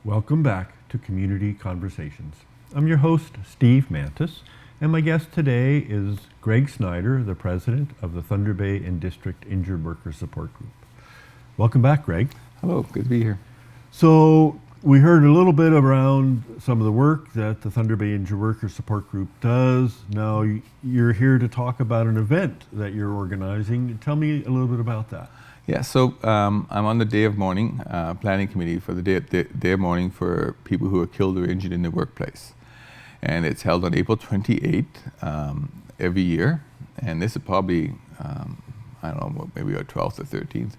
Welcome back to Community Conversations. I'm your host, Steve Mantis, and my guest today is Greg Snider, the president of the Thunder Bay and District Injured Workers Support Group. Welcome back, Greg. Hello, good to be here. So we heard a little bit around some of the work that the Thunder Bay Injured Workers Support Group does. Now you're here to talk about an event that you're organizing. Tell me a little bit about that. Yeah, so I'm on the Day of Mourning planning committee for the day of Mourning for people who are killed or injured in the workplace. And it's held on April 28th every year. And this is probably, I don't know, maybe our 12th or 13th.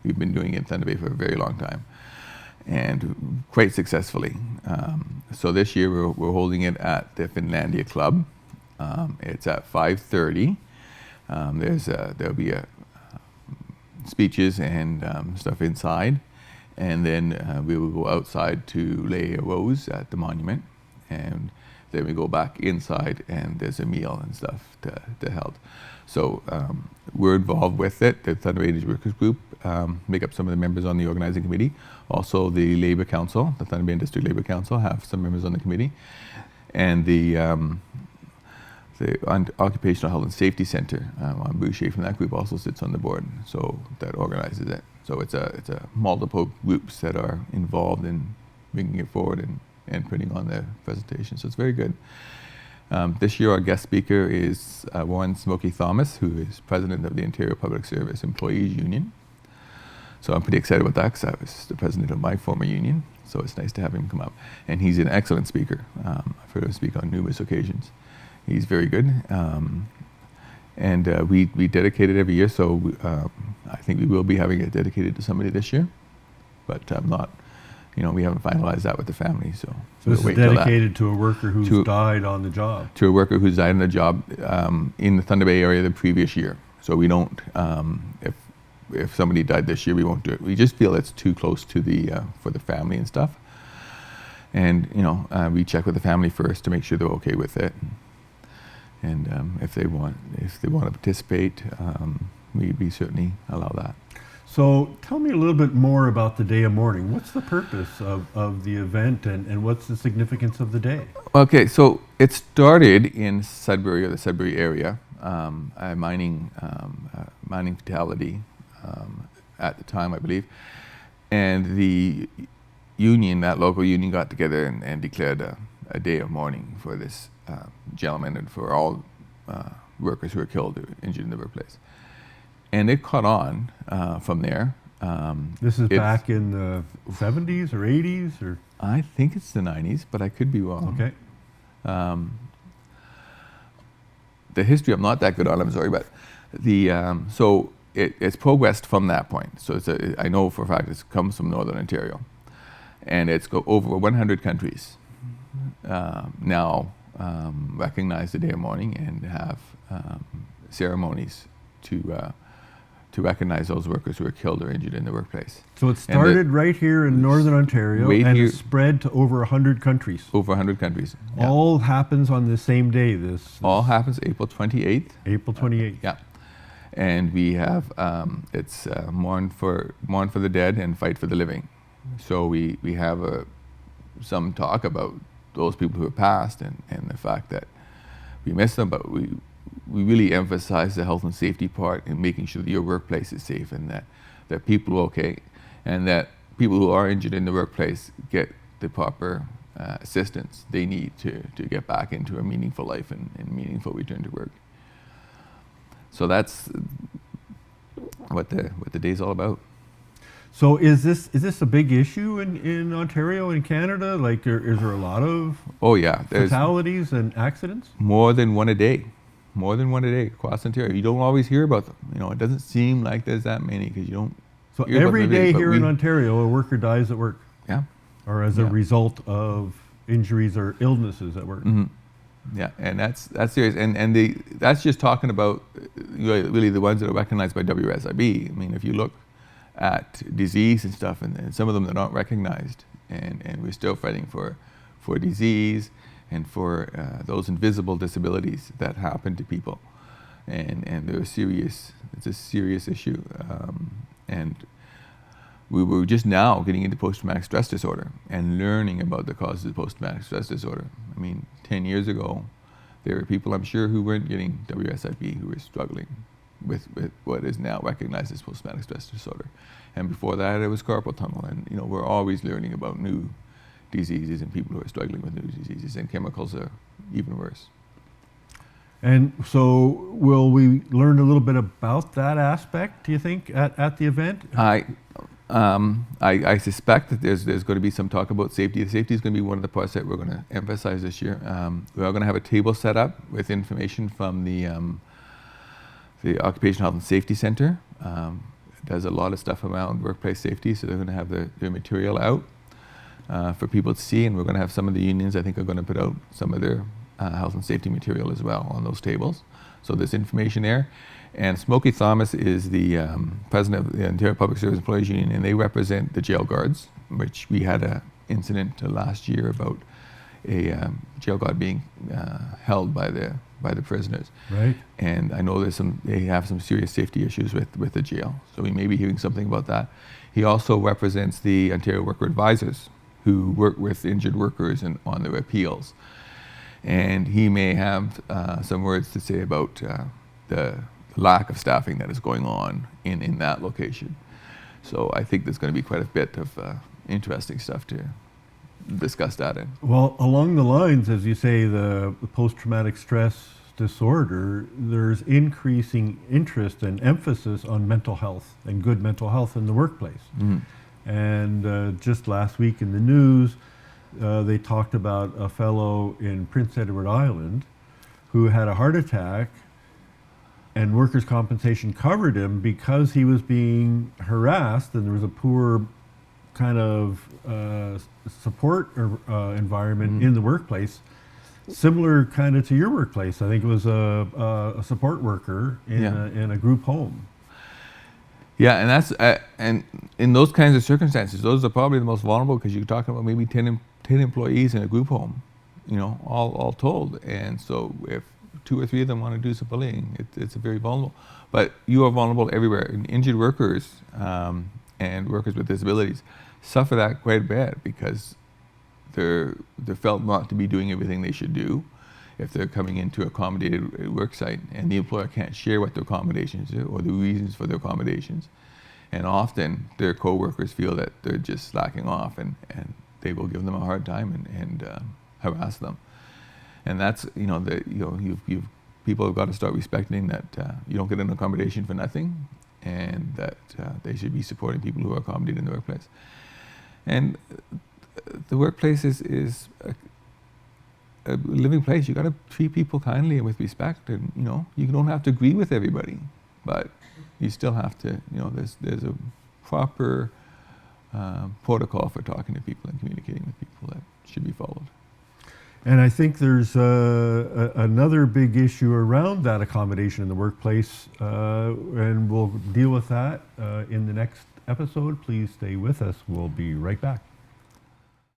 We've been doing it in Thunder Bay for a very long time and quite successfully. So this year we're holding it at the Finlandia Club. It's at 5:30. There'll be speeches and stuff inside, and then we will go outside to lay a rose at the monument, and then we go back inside and there's a meal and stuff to held. So we're involved with it. The Thunder Bay Dist Workers Group make up some of the members on the organizing committee. Also the Labour Council, the Thunder Bay District Labour Council, have some members on the committee, and the Occupational Health and Safety Center, Boucher from that group also sits on the board, so that organizes it. So it's a multiple groups that are involved in bringing it forward and putting on the presentation. So it's very good. This year our guest speaker is Warren Smokey Thomas, who is president of the Ontario Public Service Employees Union. So I'm pretty excited about that because I was the president of my former union. So it's nice to have him come up. And he's an excellent speaker. I've heard him speak on numerous occasions. He's very good, and we dedicate it every year. So I think we will be having it dedicated to somebody this year, but I'm not. We haven't finalized that with the family. So this is dedicated to a worker who's died on the job. To a worker who's died on the job in the Thunder Bay area the previous year. So we don't. If somebody died this year, we won't do it. We just feel it's too close to the for the family and stuff. And we check with the family first to make sure they're okay with it. And if they want to participate, we certainly allow that. So tell me a little bit more about the Day of Mourning. What's the purpose of the event, and what's the significance of the day? Okay, so it started in Sudbury, or the Sudbury area, a mining fatality at the time, I believe. And the union, that local union, got together and declared a day of mourning for this gentleman and for all workers who were killed or injured in the workplace. And it caught on from there. This is back in the 70s or 80s? Or? I think it's the 90s, but I could be wrong. Okay. The history I'm not that good on, I'm sorry, but so it's progressed from that point. So I know for a fact it comes from Northern Ontario. And it's over 100 countries now recognize the Day of Mourning and have ceremonies to recognize those workers who are killed or injured in the workplace. So it started right here in Northern Ontario and it spread to over 100 countries. Over 100 countries. Yeah. All happens on the same day. This all happens April 28th. April 28th. Yeah. And we have it's mourn for the dead and fight for the living. So we have some talk about those people who have passed and the fact that we miss them, but we really emphasize the health and safety part in making sure that your workplace is safe and that people are okay, and that people who are injured in the workplace get the proper assistance they need to get back into a meaningful life and meaningful return to work. So that's what the day's all about. So is this a big issue in Ontario and Canada? Like, is there a lot of fatalities and accidents? More than one a day across Ontario. You don't always hear about them. It doesn't seem like there's that many because you don't. So every day here in Ontario, a worker dies at work. Yeah. Or as a result of injuries or illnesses at work. Mm-hmm. Yeah, and that's serious. And that's just talking about really the ones that are recognized by WSIB. I mean, if you look at disease and stuff, and some of them that aren't recognized, and we're still fighting for disease and for those invisible disabilities that happen to people, and they're serious. It's a serious issue, and we were just now getting into post-traumatic stress disorder and learning about the causes of post-traumatic stress disorder. I mean, 10 years ago, there were people, I'm sure, who weren't getting WSIB, who were struggling with what is now recognized as post-traumatic stress disorder. And before that, it was carpal tunnel. And, you know, we're always learning about new diseases and people who are struggling with new diseases, and chemicals are even worse. And so will we learn a little bit about that aspect, do you think, at the event? I suspect that there's going to be some talk about safety. Safety is going to be one of the parts that we're going to emphasize this year. We are going to have a table set up with information from the Occupational Health and Safety Center. It does a lot of stuff around workplace safety, so they're going to have their material out for people to see, and we're going to have some of the unions, I think, are going to put out some of their health and safety material as well on those tables. So there's information there. And Smokey Thomas is the president of the Ontario Public Service Employees Union, and they represent the jail guards, which we had an incident last year about a jail guard being held by the prisoners. Right. And I know they have some serious safety issues with the jail, so we may be hearing something about that. He also represents the Ontario Worker Advisors, who work with injured workers and on their appeals. And he may have some words to say about the lack of staffing that is going on in that location. So I think there's going to be quite a bit of interesting stuff to discuss that in. Well, along the lines, as you say, the post-traumatic stress disorder, there's increasing interest and emphasis on mental health and good mental health in the workplace. Mm. And just last week in the news, they talked about a fellow in Prince Edward Island who had a heart attack, and workers' compensation covered him because he was being harassed, and there was a poor kind of support environment in the workplace, similar kind of to your workplace. I think it was a support worker in a group home. Yeah, and that's and in those kinds of circumstances, those are probably the most vulnerable, because you're talking about maybe 10 employees in a group home, you know, all told. And so if 2 or 3 of them want to do some bullying, it's very vulnerable. But you are vulnerable everywhere. And injured workers and workers with disabilities suffer that quite a bit, because they're felt not to be doing everything they should do if they're coming into an accommodated work site, and the employer can't share what their accommodations are or the reasons for their accommodations. And often their co-workers feel that they're just slacking off, and they will give them a hard time and harass them. And that's, you've people have got to start respecting that you don't get an accommodation for nothing, and that they should be supporting people who are accommodated in the workplace. And the workplace is a living place. You got to treat people kindly and with respect, and you don't have to agree with everybody, but you still have to. There's a proper protocol for talking to people and communicating with people that should be followed. And I think there's another big issue around that accommodation in the workplace, and we'll deal with that in the next episode. Please stay with us. We'll be right back.